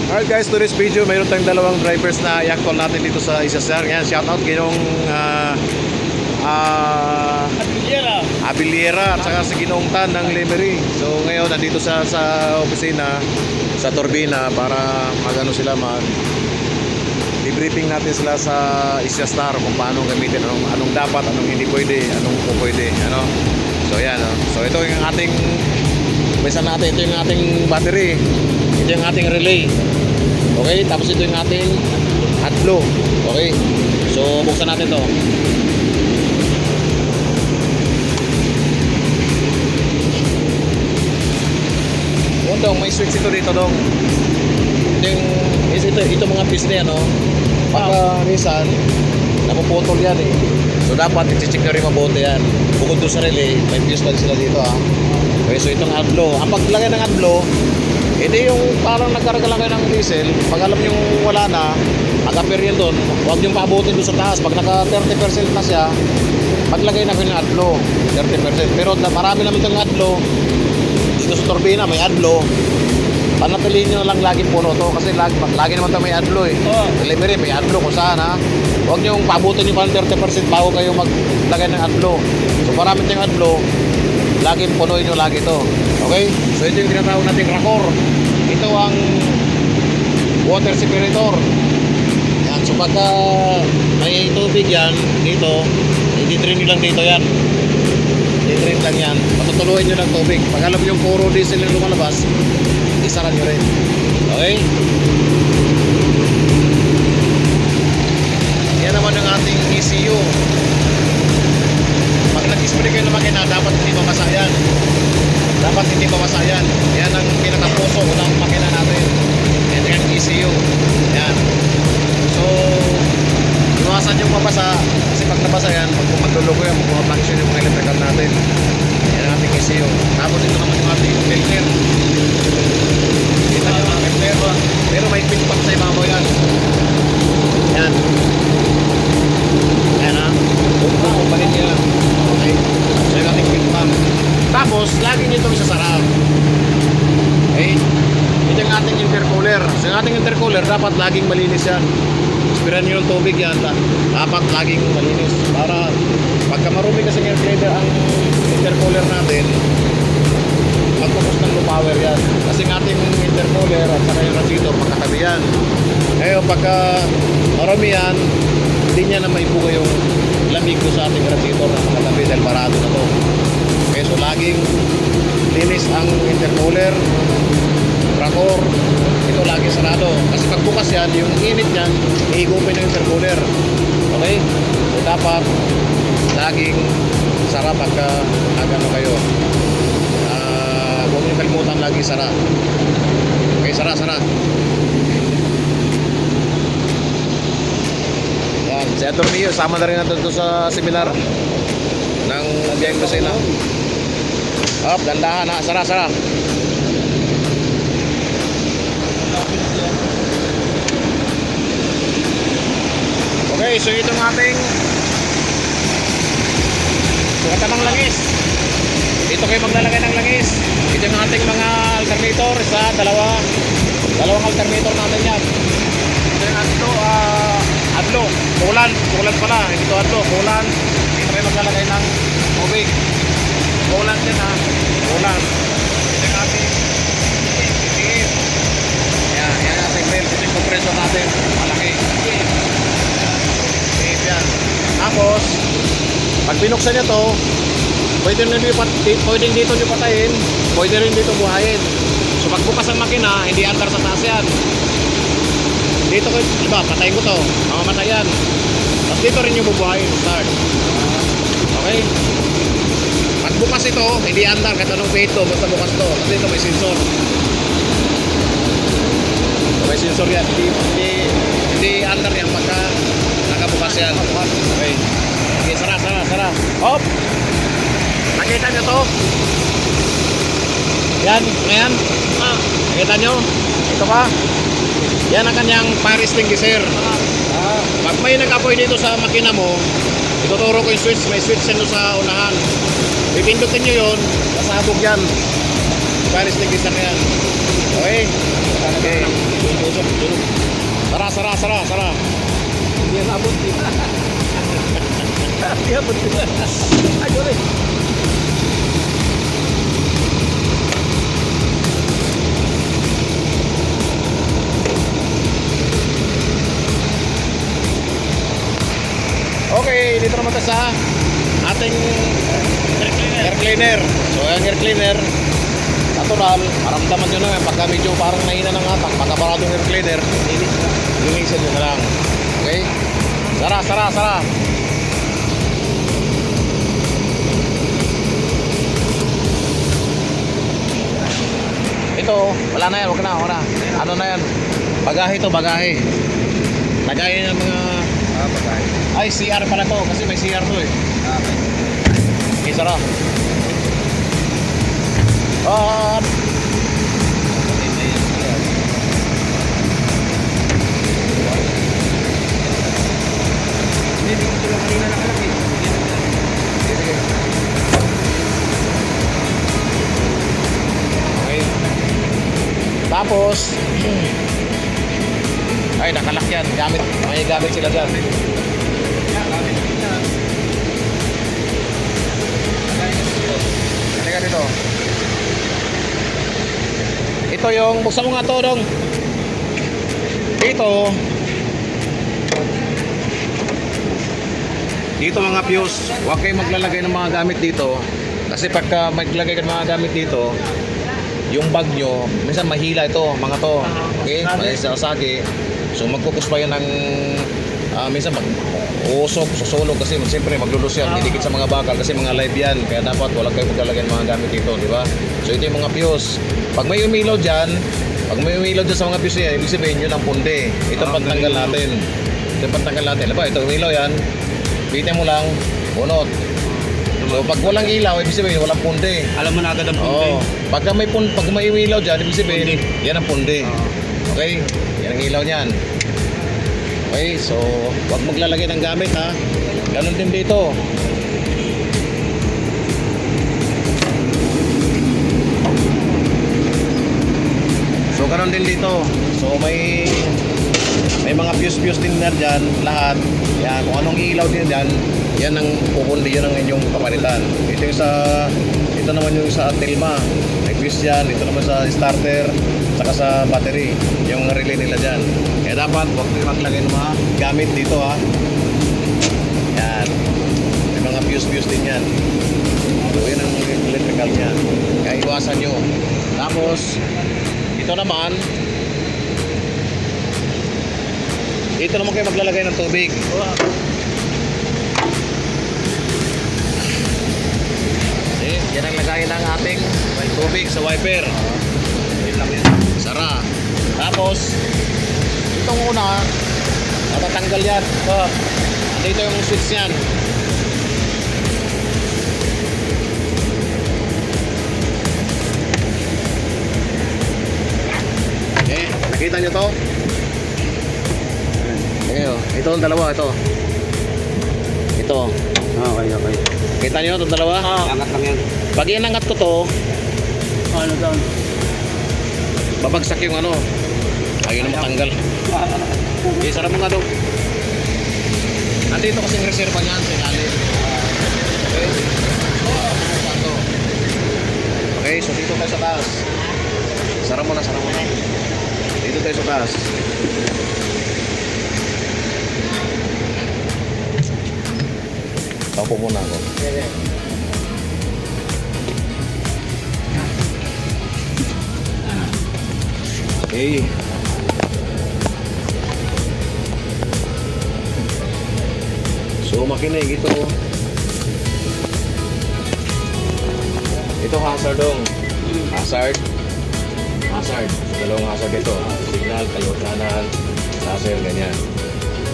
Alright guys, today's video, mayroon tayong dalawang drivers na i-call natin dito sa Isasar. Yan, shoutout Ginong Abiliera at saka si Ginong Tan ng Lemery. So ngayon, nandito sa opisina, sa turbina para magano sila debriefing natin sila sa Isastar kung paano gamitin, anong dapat, anong hindi pwede, anong pwede, ano. So yan, so ito yung ating umpisa natin, ito yung ating battery. Ito yung ating relay. Okay, tapos ito yung ating hot flow. Okay, so buksan natin to. Yun dong, may switch ito dito dong. Ito mga piston yan, no? Pagka minsan napuputol yan eh. So dapat i-check nyo rin mabuti yan. Bukod doon sa relay, may piston sila dito, ha. Okay, so itong hot flow. Ang paglagay ng hot flow, hindi yung parang nagkarga lang kayo ng diesel. Pag alam yung wala na, mag-appear yan doon. Huwag yung paabutin doon sa taas. Pag naka 30% na siya, maglagay na kayo ng AdBlue 30%. Pero marami naman itong AdBlue dito sa turbina, may AdBlue. Panatiliin nyo lang laging puno to. Kasi lagi naman ito may AdBlue eh. Delivery, may AdBlue kung saan, ha. Huwag nyo yung paabutin yung 30% bago kayo maglagay ng AdBlue. So marami itong AdBlue, laging punuin nyo lagi to. Okay? So ito yung tinatawag natin Racor. Ito ang water separator. Yan. So pagka may tubig yan dito, i-drain nyo lang dito yan. I-drain lang yan. Patutuluin nyo lang tubig. Pag alam yung puro diesel yung lumalabas, isaran nyo rin. Okay? Yan naman ang ating ECU. Pag nag-spray kayo ng makina, dapat hindi mamasa yan. Dapat hindi mamasa yan. Yan ang pinakapuso ng makina natin. Yan ang ECU. Yan. So, iwasan yung mabasa. Kasi pag nabasa yan, pag maglulugo yan, mag-function yung mga electrical natin. Yan ang ating ECU. Tapos ito naman yung ating filter. Ito yung ating filter. Pero may pin pump sa ibabaw yan. Yan. Yan, ha. Bukong pa rin yan. Okay. So yung ating pin pump. Tapos, lagi nyo itong isasara. Okay? Ito yung ating intercooler. So, yung ating intercooler, dapat laging malinis yan. Spiran nyo yung tubig yan. Dapat laging malinis. Para, pagka marumi kasi ang intercooler natin, magpupus ng low power yan. Kasi yung ating intercooler at saka yung radiator, magkatabi yan. Ngayon, pagka marumi yan, hindi niya na maibuga yung lamig ko sa ating radiator na magkatabi dahil parado na to. Okay, so laging linis ang intercooler, Racor, ito laging sarado. Kasi pag bukas yan, yung init yan, ihigupin yung intercooler. Okay? So dapat laging sara pagka nagano kayo. Huwag nyo kalimutan lagi sara. Okay, sara. Yan, si Atty. Sama na rin natin doon sa seminar ng Biyang Lucena. Up, dandahan ha. Sara. Okay, so itong ating sukatan ng langis. Dito kayo maglalagay ng langis. Ito yung ating mga alternator. Dalawang alternator natin yan. Ito yung adlo. Kulan pala. Ito adlo, kulan. Dito kayo maglalagay ng tubig. Kulan din ha. Kulan. Ito yung ating titingin. Yan yung ating belt. Ito yung compressor natin. Malaki. Yan. Tapos, pag binuksan nyo to, pwedeng dito nyo patayin, pwede rin dito buhayin. So pag bukas ang makina, hindi andar sa taas yan. Dito ko, diba, patayin ko to, mamamatay yan. Tapos dito rin yung bubuhayin, start. Okay? Pag bukas ito, hindi andar, kahit anong pihit to, basta bukas to. Kasi dito may sensor. May sensor yan, hindi andar yan pagka nakabukas yan. Okay. Okay, sara. Hop! Nakita nyo to? Yan, ngayon. Nakita nyo? Ito pa? Yan ang kanyang fire extinguisher. Pag may nag-apoy dito sa makina mo, ituturo ko yung switch. May switch yan sa unahan. Pipindutin nyo yun, pasabog yan. Fire extinguisher na yan. Okay? Okay. Tusok Sara. Hindi yan abot dito. Hindi abot dito. Ay, sorry. Okay, dito naman tayo sa ating air cleaner. So, ang air cleaner, natural, maramdaman nyo naman pagka medyo parang nahina ng atak, pagkabaradong air cleaner, linisin nyo na lang. Okay? Sara. Ito, wala na yan, wag na. Ano na yan? Bagahe to, bagahe. Lagay ng mga... Pagkain. Ay, CR pala to, kasi may CR to eh. Okay. Okay, Sara. Ah, Hindi ko sila kanina nakalaki. okay. Tapos, ay, nakalak yan. May gamit sila dyan. Halika dito. Ito yung, buksan mo nga to, dong. Dito mga fuse, huwag kayo maglalagay ng mga gamit dito. Kasi pagka maglagay ka ng mga gamit dito, yung bag nyo, minsan mahila ito, mga to. Okay? May sasagi. So magkukus pa yan ng minsan uusok, susulog kasi siyempre maglulus yan, didikit sa mga bakal kasi mga live yan. Kaya dapat wala kayo maglalagay ng mga gamit dito, di ba? So ito yung mga fuse. Pag may umilaw dyan sa mga fuse yan, ibig sabihin yun ang punde. Ito pantanggal natin. Diba? Ito umilaw yan. Bitin mo lang, bunot. So pag walang ilaw, ibig sabihin walang punde. Alam mo na agad ang punte. Oo. Pag may umilaw dyan, ibig sabihin yan ang punde. Okay? Yan ang ilaw niyan. Okay, so huwag maglalagay ng gamit ha. Ganun din dito. So ganun din dito. So may mga fuse din na dyan, lahat. Yan, kung anong ilaw din dyan, yan ang pupundi, yan ang inyong kapalitan. Ito naman yung sa Telma. May fuse yan. Ito naman sa starter, saka sa battery, yung relay nila dyan. Kaya dapat huwag kayo maglagay ng mga gamit dito ha. Yan. May mga fuse din yan. So yan ang electrical niya. Kaya iwasan nyo. Tapos, ito naman, dito naman kayo maglalagay ng tubig. Yan ang lagay ng ating tubig sa wiper. Sara. Tapos, itong una, natatanggal yan. Dito yung switch yan. Okay, nakita nyo to? Ito ang dalawa, ito. Okay. Kita nyo itong dalawa? Angat lang yan. Pag inangat ko to, Ano down? babagsak yung ano. Ayaw na matanggal. Okay, sarap mo nga daw. Nandito kasing reserva niyan sa ilalim. Okay. Okay, so dito tayo sa taas. Sarap mo na. Dito tayo sa taas. Tapo muna ako. Okay. So makinig ito. Ito hazard dong. Hazard. Dalawang hazard ito. Signal, kaliwat kanan, laser, ganyan.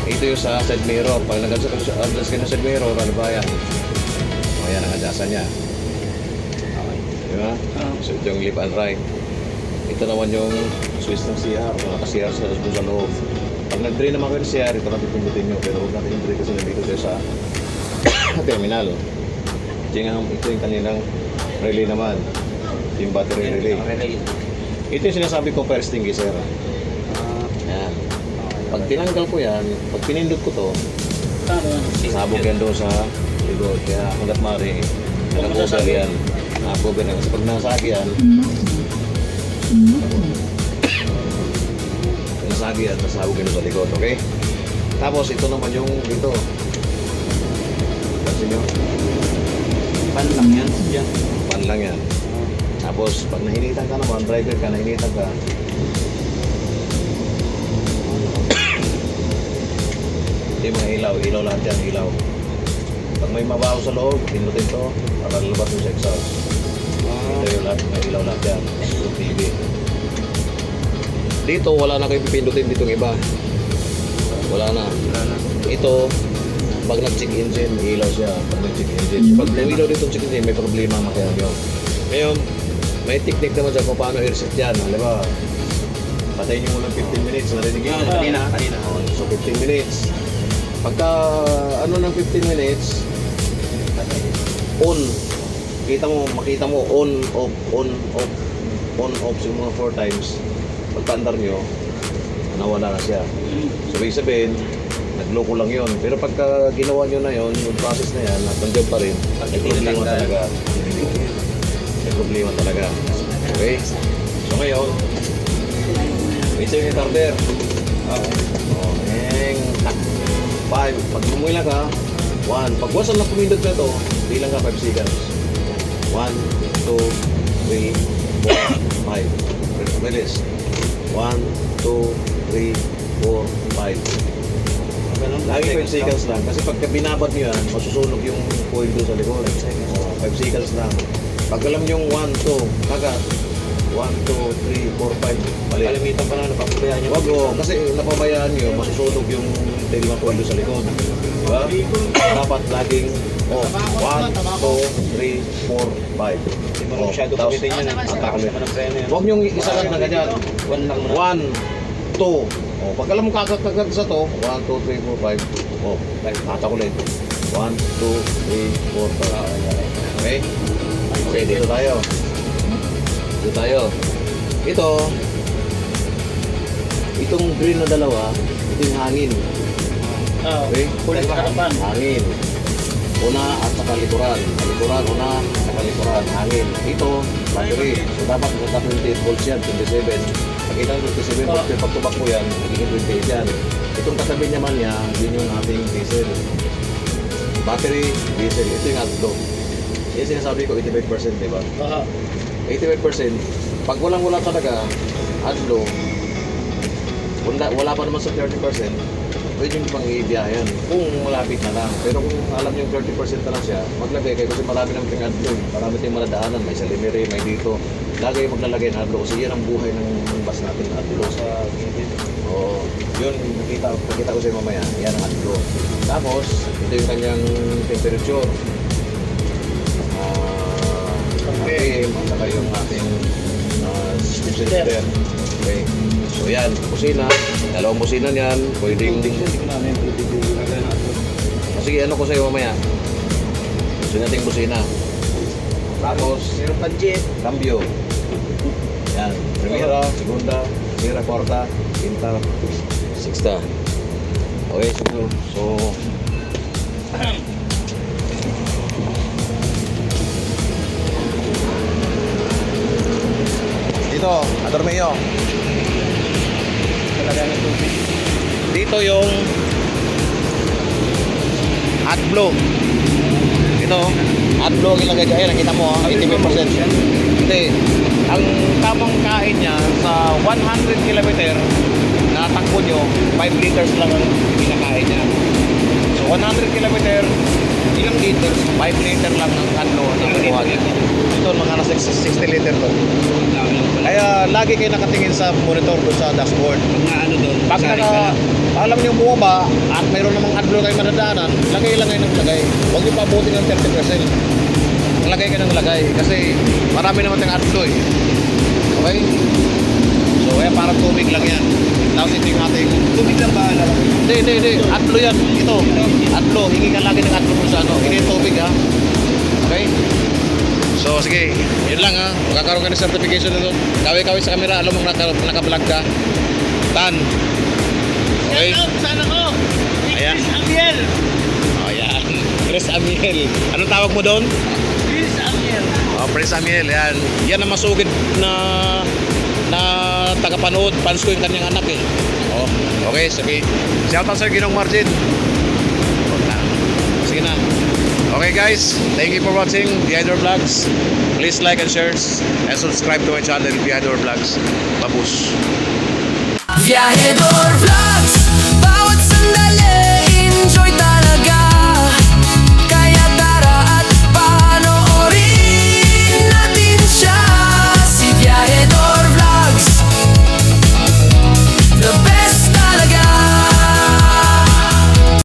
Ito yung sa side mirror. Pag nag-adjust ka ng side mirror, ano ba yan? O yan, ang adjustan niya. Okay. Diba? So ito yung left and right. Ito naman yung switch ng CR. Naka-CR sa loob. Pag nag-drain naman kayo ng CR, ito natin pindutin nyo. Pero huwag natin i-drain kasi nandito tayo sa terminal. Ito yung kanilang relay naman. Yung battery relay. Ito yung sinasabi ko fire extinguisher. Yan. Pag tinanggal ko yan, pag pinindot ko to, Ano yan? sabog yan doon sa likod. Kaya hanggat maaari, nakakover yan. Nakakover yan. Kasi pag nasagi yan, nasagi yan, nasabog yan doon sa likod. Okay? Tapos ito naman yung dito. Pansin nyo? Pan lang yan. Yan. Pan lang yan. Tapos pag nahinitan ka naman, driver ka, nahinitan ka, hindi mga ilaw, ilaw lahat yan, ilaw. Pag may mabaho sa loob, pinutin to, para lalabas yung sa exhaust. Ito yung lahat, may ilaw lahat yan, yung TV. Dito, wala na kayo pipindutin dito ng iba. Wala na. Ito, pag nag-check engine, may ilaw siya. Pag nag-check engine. Pag may ilaw dito check engine, may problema ang makina nyo. Ngayon, may technique naman dyan kung paano i-reset yan. Alam ba? Patayin nyo muna 15 minutes. Narinig yun? Kanina. So 15 minutes. Pagka ano ng 15 minutes, on. Makita mo on off yung mga 4 times. Pagka-andar nyo, nawala na siya. So ibig sabihin, nagloko lang yun. Pero pagka ginawa nyo na yun, yung process na yan, nandiyan pa rin, may problema talaga. May problema talaga. Okay? So ngayon, isa yung retarder. Tak. 5. Pag lumuwi lang ka, 1. Pag wasan na pumindot na to, bilang ka 5 seconds. 1, 2, 3, 4, 5. Release. 1, 2, 3, 4, 5. Lagi 5 seconds lang. Kasi pagka binabad nyo yan, masusunog yung coil doon sa likod. 5 seconds lang. Pag alam yung 1, 2, kagat. 1, 2, 3, 4, 5. Mali. Kalimitan pa na, napapabayaan nyo. Wag o, kasi napabayaan nyo, masusunog yung tail ng coil doon sa likod. Diba? Dapat laging 1, 2, 3, 4, 5. Hindi mo masyado kapitin yun. Takas naman ang preno yun. Huwag nyo isa lang na ganyan. 1 lang muna. 1, 2. Oh, pag alam mo kagat sa to, 1, 2, 3, 4, 5. Oh, tatak ulit. 1, 2, 3, 4, 5. Okay? Okay, dito tayo. Dito tayo. Itong green na dalawa, ito yung hangin. Okay? Kulit sa harapan. Hangin. Una at saka likuran. Likuran, una at saka likuran. Hangin. Ito, battery. So dapat nasa 28 volts yan, 27. Pagkita ng 27 volts, pag tubak mo yan, magiging 28 yan. Itong katabi naman niya, yun yung ating diesel. Battery, diesel. Ito yung outflow. Yung sinasabi ko, 85%, di ba? 85%. Pag walang-wala talaga, outflow, wala pa naman sa 30%, pwede nyo pang i-biyahan kung malapit na lang. Pero kung alam nyo 30% na lang siya, maglagay kayo kasi marami naman tayong adlo. Marami tayong maladaanan, may salimere, may dito. Lagi maglalagay ng adlo kasi yan ang buhay ng bus natin, adlo sa gilid. Oo, yun, pakita ko sa'yo mamaya, yan ang adlo. Tapos, ito yung kanyang temperature. Okay, saka yung ating cylinder. Okay. So yan, kusina. Dalawang kusina niyan. Pwedeng... Sige, ano ko sa'yo mamaya? Gusto natin kusina. Tapos, Meron budget. cambio. Yan. Primera, segunda, tercera, cuarta, quinta, sexta. Okay, so dito, Adormeo. Talaga ng tubig. Dito yung AdBlue. Ito, AdBlue ang ilagay dyan. Nakita mo, 85%. Hindi. Ang tamang kain niya sa 100 km na takbo nyo, 5 liters lang ang pinakain niya. So 100 km, ilang liters? 5 liter lang ang AdBlue na kukuha niya. Ito, mga nasa 60 liter to. Kaya lagi kayo nakatingin sa monitor doon sa dashboard. Mga ano doon. Pag alam niyo bumaba at mayroon namang AdBlue kayo madadaanan, lagay lang kayo ng lagay. Huwag niyo pabuti ng 30%. Lagay kayo ng lagay kasi marami naman tayong AdBlue eh. Okay? So kaya parang tubig lang yan. Tapos ito yung ating... Tubig lang ba? Hindi. AdBlue yan. Ito. AdBlue. Hingi ka lagi ng AdBlue kung sa ano. Hindi yung tubig ha. Okay? So sige, yun lang ha. Magkakaroon ka ng certification nito. Kawi-kawi sa camera, alam mong naka-vlog ka. Tan. Okay? Shout out sa ano ko. Ayan. Chris Amiel. Ayan. Chris Amiel. Anong tawag mo doon? Chris Amiel. Oh, Prince Amiel, yan. Yan ang masugid na tagapanood. Fans ko yung kanyang anak eh. Oh, okay, sige. Shout out sir, Ginong Margin. Sige na. Okay guys, thank you for watching Behind Our Vlogs. Please like and share and subscribe to my channel Behind Our Vlogs. Babus. Viajador Vlogs, bawat sandali, enjoy talaga.